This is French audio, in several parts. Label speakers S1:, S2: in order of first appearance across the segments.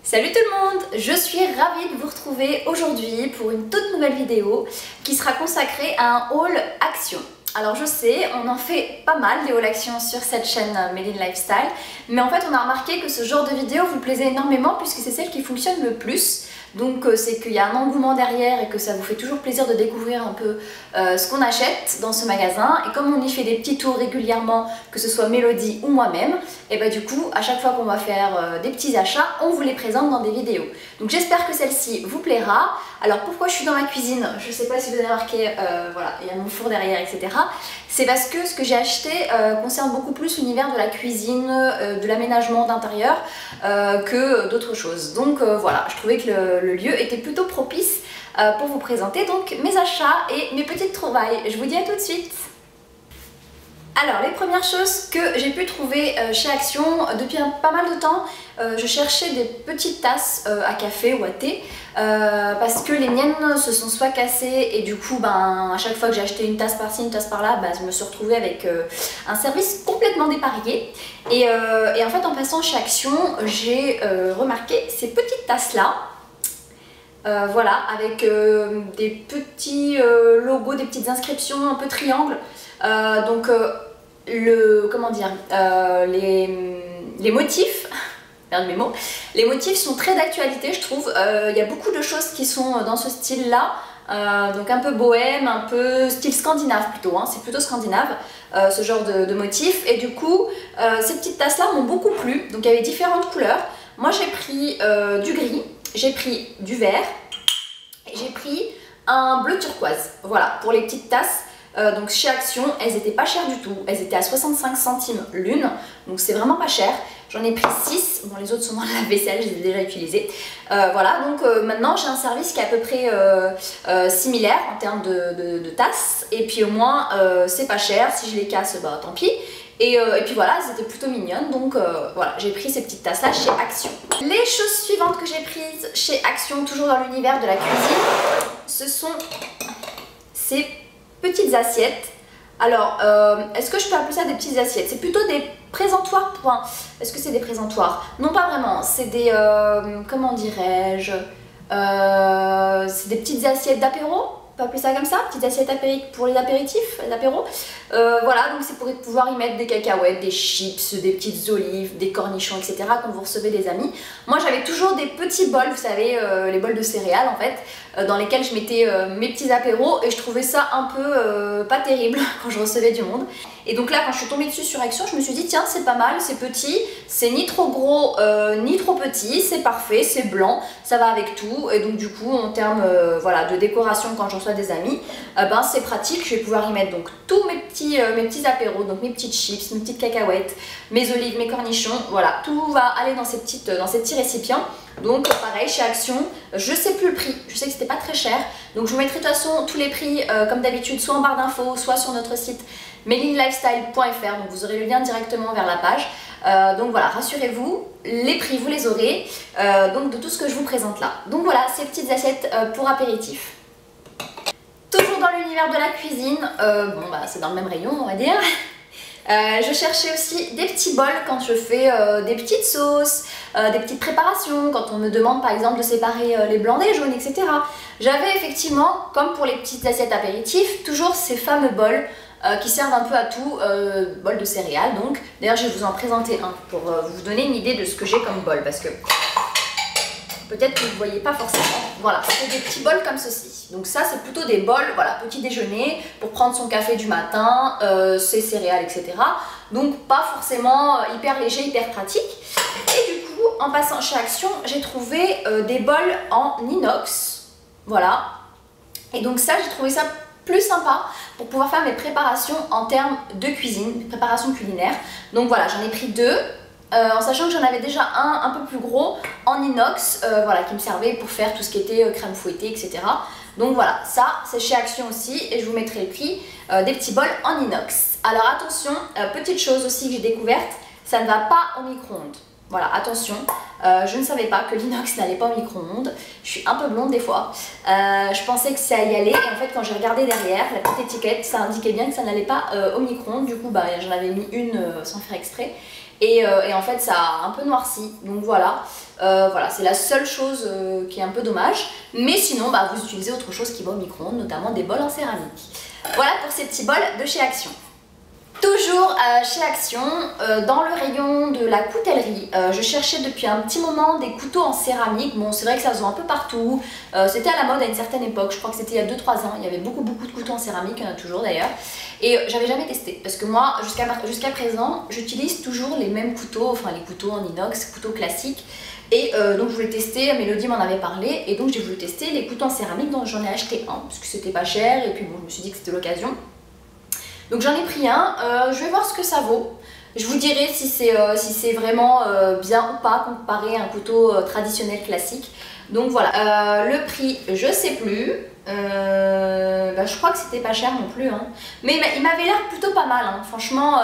S1: Salut tout le monde, je suis ravie de vous retrouver aujourd'hui pour une toute nouvelle vidéo qui sera consacrée à un haul action. Alors je sais, on en fait pas mal des hauls action sur cette chaîne Made in Lifestyle, mais en fait on a remarqué que ce genre de vidéo vous plaisait énormément puisque c'est celle qui fonctionne le plus. Donc c'est qu'il y a un engouement derrière et que ça vous fait toujours plaisir de découvrir un peu ce qu'on achète dans ce magasin. Et comme on y fait des petits tours régulièrement, que ce soit Mélodie ou moi-même, et bah du coup à chaque fois qu'on va faire des petits achats, on vous les présente dans des vidéos. Donc j'espère que celle-ci vous plaira. Alors pourquoi je suis dans ma cuisine? Je sais pas si vous avez remarqué, voilà, il y a mon four derrière, etc. C'est parce que ce que j'ai acheté concerne beaucoup plus l'univers de la cuisine, de l'aménagement d'intérieur que d'autres choses. Donc voilà, je trouvais que le lieu était plutôt propice pour vous présenter donc mes achats et mes petites trouvailles. Je vous dis à tout de suite. Alors les premières choses que j'ai pu trouver chez Action depuis pas mal de temps, je cherchais des petites tasses à café ou à thé parce que les miennes se sont soit cassées et du coup à chaque fois que j'ai acheté une tasse par-ci, une tasse par-là, je me suis retrouvée avec un service complètement dépareillé et en fait en passant chez Action, j'ai remarqué ces petites tasses là. Voilà, avec des petits logos, des petites inscriptions un peu triangles. Les motifs, merde mes mots, les motifs sont très d'actualité je trouve. Il y a beaucoup de choses qui sont dans ce style là, donc un peu bohème, un peu style scandinave plutôt, hein. C'est plutôt scandinave ce genre de motifs et du coup ces petites tasses là m'ont beaucoup plu. Donc il y avait différentes couleurs. Moi j'ai pris du gris, j'ai pris du vert et j'ai pris un bleu turquoise. Voilà pour les petites tasses. Donc chez Action, elles n'étaient pas chères du tout, elles étaient à 65 centimes l'une, donc c'est vraiment pas cher. J'en ai pris 6, bon les autres sont dans la vaisselle, je les ai déjà utilisées. Voilà, donc maintenant j'ai un service qui est à peu près similaire en termes de tasses, et puis au moins c'est pas cher, si je les casse, tant pis. Et puis voilà, c'était plutôt mignonne, donc voilà, j'ai pris ces petites tasses là chez Action. Les choses suivantes que j'ai prises chez Action, toujours dans l'univers de la cuisine, ce sont ces petites assiettes. Alors, est-ce que je peux appeler ça des petites assiettes? C'est plutôt des présentoirs point. Est-ce que c'est des présentoirs? Non, pas vraiment. C'est des... comment dirais-je? C'est des petites assiettes d'apéro. On peut appeler ça comme ça, petites assiettes pour les apéritifs, les apéros. Voilà, donc c'est pour pouvoir y mettre des cacahuètes, des chips, des petites olives, des cornichons, etc. quand vous recevez des amis. Moi j'avais toujours des petits bols, vous savez, les bols de céréales en fait, dans lesquels je mettais mes petits apéros et je trouvais ça un peu pas terrible quand je recevais du monde. Et donc là quand je suis tombée dessus sur Action, je me suis dit tiens c'est pas mal, c'est petit, c'est ni trop gros ni trop petit, c'est parfait, c'est blanc, ça va avec tout. Et donc du coup en termes voilà, de décoration quand je reçois des amis, c'est pratique, je vais pouvoir y mettre donc tous mes petits apéros, donc mes petites chips, mes petites cacahuètes, mes olives, mes cornichons, voilà, tout va aller dans ces petits récipients. Donc pareil chez Action, je sais plus le prix, je sais que c'était pas très cher, donc je vous mettrai de toute façon tous les prix comme d'habitude soit en barre d'infos, soit sur notre site madeinlifestyle.fr, donc vous aurez le lien directement vers la page. Donc voilà, rassurez-vous, les prix vous les aurez donc de tout ce que je vous présente là. Donc voilà, ces petites assiettes pour apéritif. Toujours dans l'univers de la cuisine, c'est dans le même rayon on va dire. Je cherchais aussi des petits bols quand je fais des petites sauces, des petites préparations, quand on me demande par exemple de séparer les blancs des jaunes, etc. J'avais effectivement, comme pour les petites assiettes apéritifs, toujours ces fameux bols qui servent un peu à tout, bols de céréales donc. D'ailleurs je vais vous en présenter un pour vous donner une idée de ce que j'ai comme bol parce que peut-être que vous ne voyez pas forcément. Voilà, c'est des petits bols comme ceci. Donc ça, c'est plutôt des bols, voilà, petit déjeuner, pour prendre son café du matin, ses céréales, etc. Donc pas forcément hyper léger, hyper pratique. Et du coup, en passant chez Action, j'ai trouvé des bols en inox. Voilà. Et donc ça, j'ai trouvé ça plus sympa pour pouvoir faire mes préparations en termes de cuisine, mes préparations culinaires. Donc voilà, j'en ai pris deux. En sachant que j'en avais déjà un peu plus gros en inox, voilà, qui me servait pour faire tout ce qui était crème fouettée, etc. Donc voilà, ça c'est chez Action aussi et je vous mettrai le prix des petits bols en inox. Alors attention, petite chose aussi que j'ai découverte, ça ne va pas au micro-ondes. Voilà, attention, je ne savais pas que l'inox n'allait pas au micro-ondes. Je suis un peu blonde des fois. Je pensais que ça y allait et en fait quand j'ai regardé derrière, la petite étiquette, ça indiquait bien que ça n'allait pas au micro-ondes. Du coup, j'en avais mis une sans faire exprès. Et en fait ça a un peu noirci, donc voilà, Voilà, c'est la seule chose qui est un peu dommage. Mais sinon, bah, vous utilisez autre chose qui va au micro-ondes, notamment des bols en céramique. Voilà pour ces petits bols de chez Action. Toujours chez Action, dans le rayon de la coutellerie, je cherchais depuis un petit moment des couteaux en céramique. Bon, c'est vrai que ça se vend un peu partout, c'était à la mode à une certaine époque, je crois que c'était il y a 2-3 ans, il y avait beaucoup de couteaux en céramique, il y en a toujours d'ailleurs. Et j'avais jamais testé, parce que moi, jusqu'à présent, j'utilise toujours les mêmes couteaux, enfin les couteaux en inox, couteaux classiques. Et donc je voulais tester, Mélodie m'en avait parlé, et donc j'ai voulu tester les couteaux en céramique, dont j'en ai acheté un, parce que c'était pas cher, et puis bon, je me suis dit que c'était l'occasion. Donc j'en ai pris un, je vais voir ce que ça vaut. Je vous dirai si c'est vraiment bien ou pas comparé à un couteau traditionnel classique. Donc voilà, le prix je sais plus, bah, je crois que c'était pas cher non plus, hein. Mais il m'avait l'air plutôt pas mal, hein. Franchement,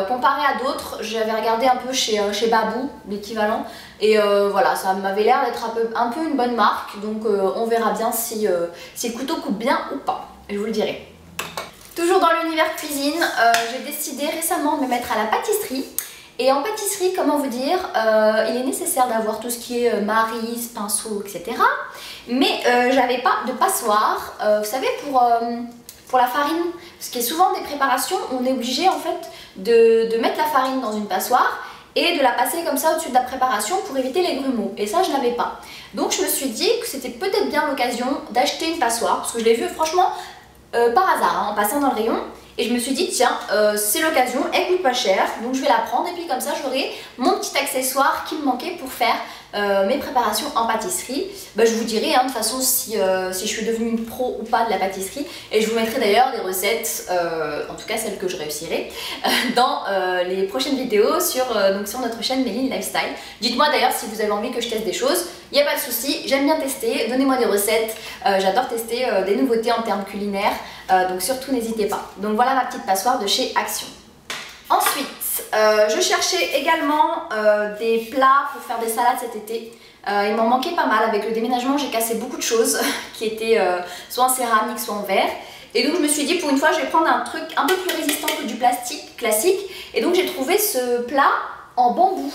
S1: comparé à d'autres, j'avais regardé un peu chez Babou, l'équivalent, et voilà, ça m'avait l'air d'être un peu une bonne marque, donc on verra bien si le couteau coupe bien ou pas, je vous le dirai. Toujours dans l'univers cuisine, j'ai décidé récemment de me mettre à la pâtisserie. Et en pâtisserie, comment vous dire, il est nécessaire d'avoir tout ce qui est maryse, pinceau, etc. Mais j'avais pas de passoire, vous savez, pour la farine. Parce qu'il y a souvent des préparations où on est obligé en fait de mettre la farine dans une passoire et de la passer comme ça au-dessus de la préparation pour éviter les grumeaux. Et ça, je n'avais pas. Donc je me suis dit que c'était peut-être bien l'occasion d'acheter une passoire, parce que je l'ai vu franchement par hasard, hein, en passant dans le rayon. Et je me suis dit, tiens, c'est l'occasion, elle coûte pas cher, donc je vais la prendre et puis comme ça j'aurai mon petit accessoire qui me manquait pour faire mes préparations en pâtisserie. Bah, je vous dirai hein, de toute façon si je suis devenue une pro ou pas de la pâtisserie, et je vous mettrai d'ailleurs des recettes, en tout cas celles que je réussirai, dans les prochaines vidéos sur notre chaîne Méline Lifestyle. Dites-moi d'ailleurs si vous avez envie que je teste des choses, il n'y a pas de souci, j'aime bien tester, donnez-moi des recettes, j'adore tester des nouveautés en termes culinaires, donc surtout n'hésitez pas. Donc voilà ma petite passoire de chez Action. Ensuite, je cherchais également des plats pour faire des salades cet été. Il m'en manquait pas mal, avec le déménagement j'ai cassé beaucoup de choses qui étaient soit en céramique soit en verre. Et donc je me suis dit pour une fois je vais prendre un truc un peu plus résistant que du plastique classique. Et donc j'ai trouvé ce plat en bambou.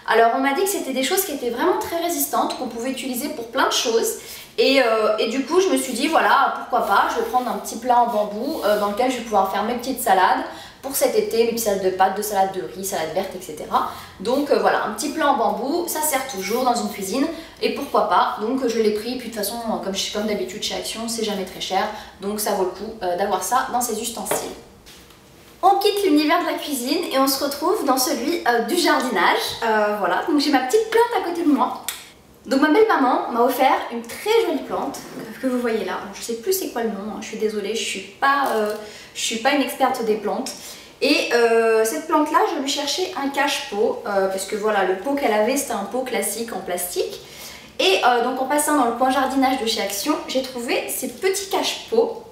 S1: Alors on m'a dit que c'était des choses qui étaient vraiment très résistantes, qu'on pouvait utiliser pour plein de choses. Et du coup je me suis dit voilà, pourquoi pas, je vais prendre un petit plat en bambou dans lequel je vais pouvoir faire mes petites salades pour cet été, mes petites salades de pâtes, de salade de riz, salade verte, etc. Donc voilà, un petit plat en bambou, ça sert toujours dans une cuisine, et pourquoi pas, donc je l'ai pris, puis de toute façon comme d'habitude chez Action, c'est jamais très cher, donc ça vaut le coup d'avoir ça dans ses ustensiles. On quitte l'univers de la cuisine et on se retrouve dans celui du jardinage. Voilà, donc j'ai ma petite plante à côté de moi. Donc ma belle maman m'a offert une très jolie plante que vous voyez là. Bon, je sais plus c'est quoi le nom, hein, je suis désolée, je suis pas une experte des plantes. Et cette plante là, je lui cherchais un cache-pot parce que voilà, le pot qu'elle avait c'était un pot classique en plastique. Et donc en passant dans le coin jardinage de chez Action, j'ai trouvé ces petits cache-pots,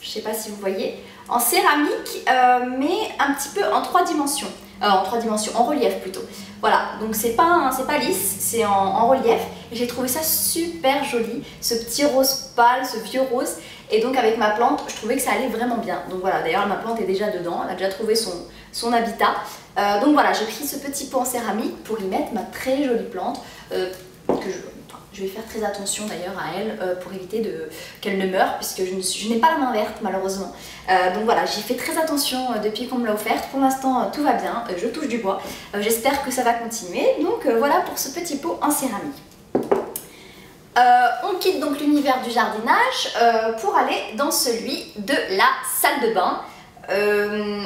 S1: je sais pas si vous voyez, en céramique mais un petit peu en 3 dimensions. En relief plutôt. Voilà, donc c'est pas lisse, c'est en relief. Et j'ai trouvé ça super joli, ce petit rose pâle, ce vieux rose. Et donc avec ma plante, je trouvais que ça allait vraiment bien. Donc voilà, d'ailleurs ma plante est déjà dedans, elle a déjà trouvé son habitat. Donc voilà, j'ai pris ce petit pot en céramique pour y mettre ma très jolie plante. Je vais faire très attention d'ailleurs à elle pour éviter qu'elle ne meure, puisque je n'ai pas la main verte malheureusement. Donc voilà, j'y fais très attention depuis qu'on me l'a offerte. Pour l'instant tout va bien, je touche du bois. J'espère que ça va continuer. Donc voilà pour ce petit pot en céramique. On quitte donc l'univers du jardinage pour aller dans celui de la salle de bain.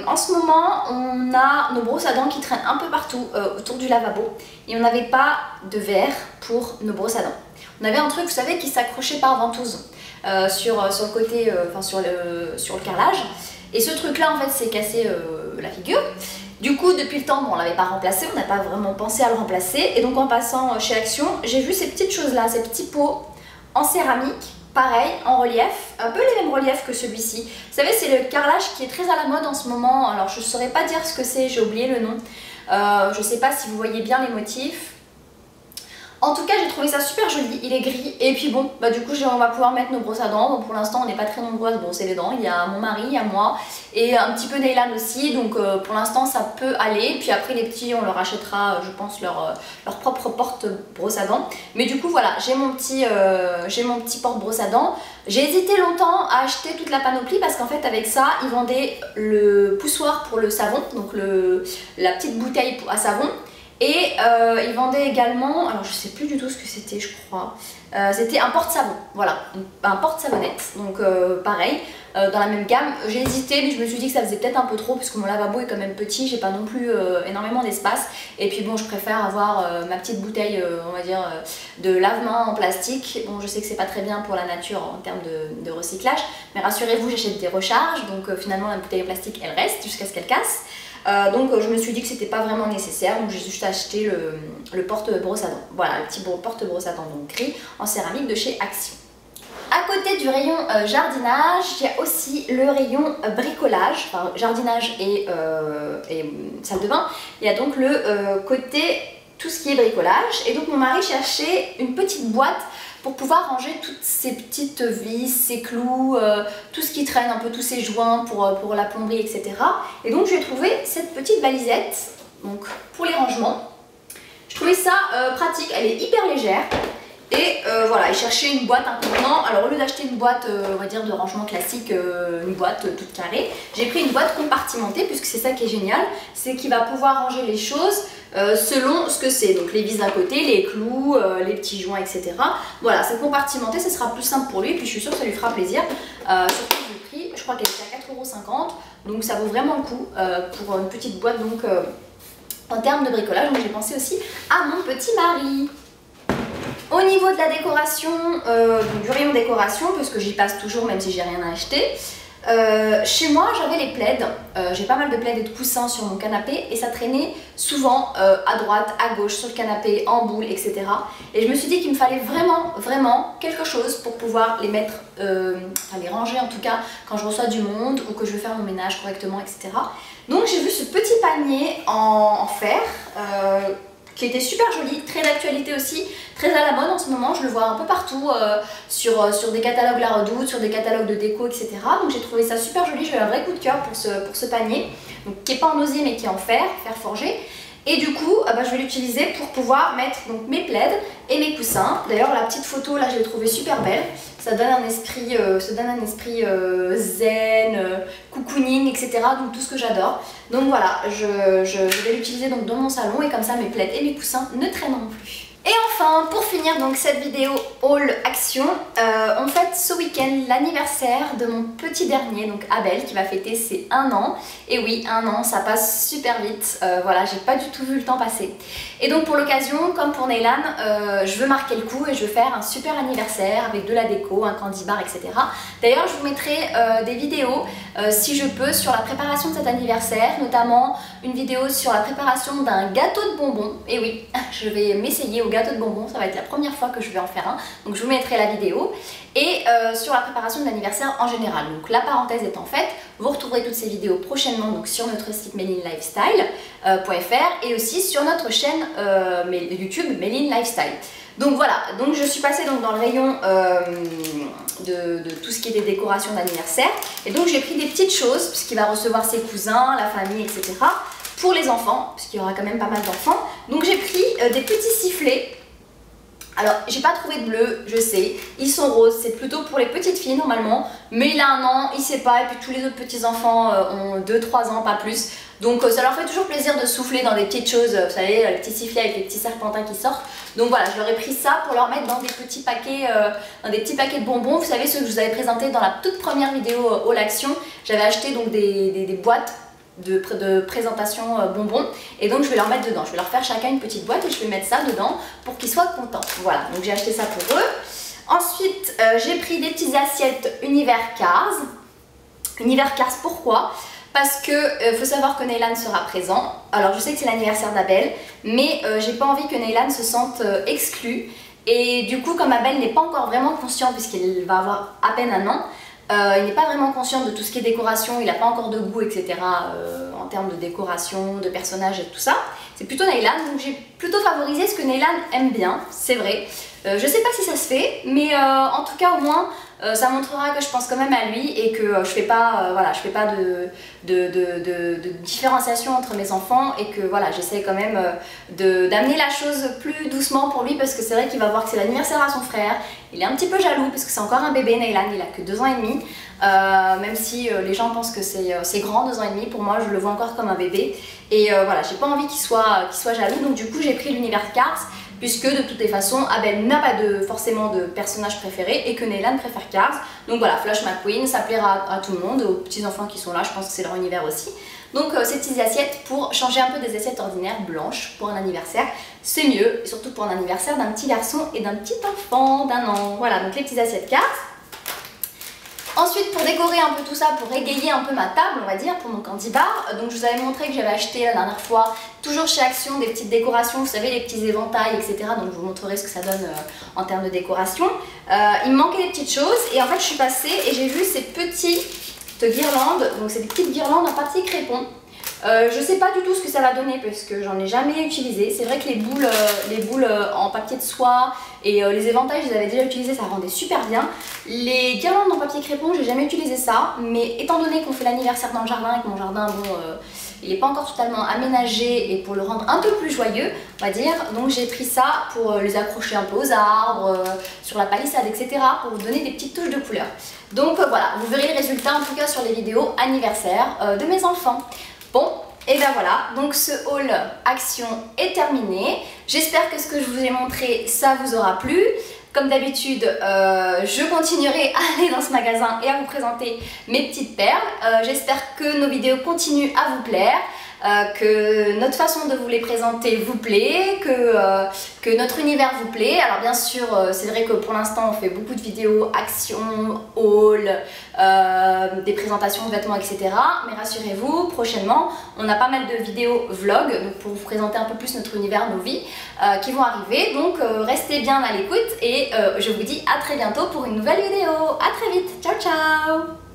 S1: En ce moment, on a nos brosses à dents qui traînent un peu partout autour du lavabo et on n'avait pas de verre pour nos brosses à dents. On avait un truc, vous savez, qui s'accrochait par ventouse sur le côté, sur le carrelage. Et ce truc-là, en fait, s'est cassé la figure. Du coup, depuis le temps, bon, on ne l'avait pas remplacé, on n'a pas vraiment pensé à le remplacer. Et donc, en passant chez Action, j'ai vu ces petites choses-là, ces petits pots en céramique. Pareil, en relief, un peu les mêmes reliefs que celui-ci. Vous savez, c'est le carrelage qui est très à la mode en ce moment. Alors, je ne saurais pas dire ce que c'est, j'ai oublié le nom. Je ne sais pas si vous voyez bien les motifs. En tout cas, j'ai trouvé ça super joli, il est gris. Et puis bon, bah du coup, on va pouvoir mettre nos brosses à dents. Bon, pour l'instant, on n'est pas très nombreuses à brosser les dents. Il y a mon mari, il y a moi et un petit peu Neylan aussi. Donc pour l'instant, ça peut aller. Puis après, les petits, on leur achètera, je pense, leur propre porte-brosse à dents. Mais du coup, voilà, j'ai mon petit porte-brosse à dents. J'ai hésité longtemps à acheter toute la panoplie parce qu'en fait, avec ça, ils vendaient le poussoir pour le savon. Donc la petite bouteille à savon. Et ils vendaient également, alors je sais plus du tout ce que c'était, je crois, c'était un porte-savon, voilà, un porte-savonnette, donc pareil, dans la même gamme. J'ai hésité, mais je me suis dit que ça faisait peut-être un peu trop, puisque mon lavabo est quand même petit, j'ai pas non plus énormément d'espace, et puis bon, je préfère avoir ma petite bouteille, on va dire, de lave-main en plastique. Bon, je sais que c'est pas très bien pour la nature en termes de recyclage, mais rassurez-vous, j'achète des recharges, donc finalement la bouteille en plastique, elle reste jusqu'à ce qu'elle casse. Donc je me suis dit que c'était pas vraiment nécessaire, donc j'ai juste acheté le porte-brosse à dents. Voilà, le petit porte-brosse à dents donc gris en céramique de chez Action. À côté du rayon jardinage, il y a aussi le rayon bricolage, enfin jardinage et salle de bain. Il y a donc le côté tout ce qui est bricolage, et donc mon mari cherchait une petite boîte pour pouvoir ranger toutes ces petites vis, ces clous, tout ce qui traîne, un peu tous ces joints pour la plomberie, etc. Et donc j'ai trouvé cette petite valisette donc, pour les rangements. Je trouvais ça pratique, elle est hyper légère. Et voilà, il cherchait une boîte, un contenant. Alors au lieu d'acheter une boîte, on va dire de rangement classique, une boîte toute carrée, j'ai pris une boîte compartimentée, puisque c'est ça qui est génial, c'est qu'il va pouvoir ranger les choses selon ce que c'est. Donc les vis d'un côté, les clous, les petits joints, etc. Voilà, c'est compartimenté, ce sera plus simple pour lui, et puis je suis sûre que ça lui fera plaisir. Surtout le prix, je crois qu'elle est à 4,50 €, donc ça vaut vraiment le coup pour une petite boîte. Donc en termes de bricolage, j'ai pensé aussi à mon petit mari. Au niveau de la décoration, du rayon décoration, parce que j'y passe toujours même si j'ai rien à acheter, chez moi j'avais les plaids, j'ai pas mal de plaids et de coussins sur mon canapé et ça traînait souvent à droite, à gauche, sur le canapé, en boule, etc. Et je me suis dit qu'il me fallait vraiment quelque chose pour pouvoir les mettre, enfin les ranger en tout cas quand je reçois du monde ou que je veux faire mon ménage correctement, etc. Donc j'ai vu ce petit panier en fer, qui était super joli, très d'actualité aussi, très à la mode en ce moment, je le vois un peu partout sur des catalogues La Redoute, sur des catalogues de déco, etc. Donc j'ai trouvé ça super joli, j'ai eu un vrai coup de cœur pour ce panier, donc, qui n'est pas en osier mais qui est en fer forgé. Et du coup, je vais l'utiliser pour pouvoir mettre donc, mes plaids et mes coussins. D'ailleurs, la petite photo là, je l'ai trouvée super belle. Ça donne un esprit, zen, cocooning, etc. Donc tout ce que j'adore. Donc voilà, je vais l'utiliser dans mon salon et comme ça, mes plaids et mes coussins ne traîneront plus. Et enfin, pour finir donc cette vidéo haul action, on fête ce week-end l'anniversaire de mon petit dernier, donc Abel, qui va fêter ses 1 an. Et oui, 1 an, ça passe super vite, voilà, j'ai pas du tout vu le temps passer. Et donc pour l'occasion, comme pour Neylan, je veux marquer le coup et je veux faire un super anniversaire avec de la déco, un candy bar, etc. D'ailleurs, je vous mettrai des vidéos, si je peux, sur la préparation de cet anniversaire, notamment une vidéo sur la préparation d'un gâteau de bonbons. Et oui, je vais m'essayer au gâteau de bonbons, ça va être la première fois que je vais en faire un, donc je vous mettrai la vidéo. Et sur la préparation de l'anniversaire en général. Donc la parenthèse étant faite, vous retrouverez toutes ces vidéos prochainement donc, sur notre site melinlifestyle.fr et aussi sur notre chaîne YouTube Melin Lifestyle. Donc voilà, donc je suis passée donc, dans le rayon de tout ce qui est des décorations d'anniversaire. Et donc j'ai pris des petites choses, puisqu'il va recevoir ses cousins, la famille, etc. Pour les enfants, puisqu'il y aura quand même pas mal d'enfants. Donc j'ai pris des petits sifflets. Alors, j'ai pas trouvé de bleu, je sais, ils sont roses, c'est plutôt pour les petites filles normalement, mais il a 1 an, il sait pas, et puis tous les autres petits enfants ont 2-3 ans, pas plus. Donc ça leur fait toujours plaisir de souffler dans des petites choses, vous savez, les petits sifflets avec les petits serpentins qui sortent. Donc voilà, je leur ai pris ça pour leur mettre dans des petits paquets, de bonbons. Vous savez, ceux que je vous avais présentés dans la toute première vidéo Haul Action. J'avais acheté donc des boîtes de présentation bonbons, et donc je vais leur mettre dedans, je vais leur faire chacun une petite boîte et je vais mettre ça dedans pour qu'ils soient contents. Voilà, donc j'ai acheté ça pour eux. Ensuite j'ai pris des petites assiettes Univers Cars. Univers Cars, pourquoi? Parce que faut savoir que Neylan sera présent. Alors je sais que c'est l'anniversaire d'Abel, mais j'ai pas envie que Neylan se sente exclu, et du coup comme Abel n'est pas encore vraiment conscient puisqu'il va avoir à peine 1 an, il n'est pas vraiment conscient de tout ce qui est décoration, il n'a pas encore de goût, etc. En termes de décoration, de personnages et tout ça. C'est plutôt Neylan, donc j'ai plutôt favoriser ce que Neylan aime bien, c'est vrai. Je sais pas si ça se fait, mais en tout cas au moins ça montrera que je pense quand même à lui et que je fais pas, voilà, je fais pas de différenciation entre mes enfants et que voilà, j'essaie quand même d'amener la chose plus doucement pour lui parce que c'est vrai qu'il va voir que c'est l'anniversaire à son frère. Il est un petit peu jaloux parce que c'est encore un bébé, Neylan, il a que 2 ans et demi. Même si les gens pensent que c'est grand, 2 ans et demi, pour moi je le vois encore comme un bébé. Et voilà, j'ai pas envie qu'il soit jaloux, donc du coup j'ai pris l'univers Cars. Puisque de toutes les façons, Abel n'a pas forcément de personnage préféré et que Neylan préfère Cars. Donc voilà, Flush McQueen, ça plaira à tout le monde, aux petits enfants qui sont là, je pense que c'est leur univers aussi. Donc ces petites assiettes pour changer un peu des assiettes ordinaires blanches pour un anniversaire, c'est mieux, et surtout pour un anniversaire d'un petit garçon et d'un petit enfant d'1 an. Voilà, donc les petites assiettes Cars. Ensuite, pour décorer un peu tout ça, pour égayer un peu ma table, on va dire, pour mon candy bar, donc je vous avais montré que j'avais acheté la dernière fois, toujours chez Action, des petites décorations, vous savez, les petits éventails, etc. Donc je vous montrerai ce que ça donne en termes de décoration. Il me manquait des petites choses, et en fait je suis passée et j'ai vu ces petites guirlandes, donc c'est des petites guirlandes en papier crépon. Je sais pas du tout ce que ça va donner parce que j'en ai jamais utilisé. C'est vrai que les boules en papier de soie et les éventails, je les avais déjà utilisés, ça rendait super bien. Les guirlandes en papier crépon, j'ai jamais utilisé ça, mais étant donné qu'on fait l'anniversaire dans le jardin et que mon jardin, bon, il n'est pas encore totalement aménagé et pour le rendre un peu plus joyeux, on va dire, donc j'ai pris ça pour les accrocher un peu aux arbres, sur la palissade, etc. pour vous donner des petites touches de couleur. Donc voilà, vous verrez le résultat en tout cas sur les vidéos anniversaire de mes enfants. Bon, et ben voilà, donc ce haul Action est terminé. J'espère que ce que je vous ai montré, ça vous aura plu. Comme d'habitude, je continuerai à aller dans ce magasin et à vous présenter mes petites perles. J'espère que nos vidéos continuent à vous plaire. Que notre façon de vous les présenter vous plaît, que notre univers vous plaît. Alors bien sûr, c'est vrai que pour l'instant on fait beaucoup de vidéos action, haul, des présentations de vêtements, etc. Mais rassurez-vous, prochainement on a pas mal de vidéos vlog donc pour vous présenter un peu plus notre univers, nos vies qui vont arriver. Donc restez bien à l'écoute et je vous dis à très bientôt pour une nouvelle vidéo. À très vite, ciao ciao.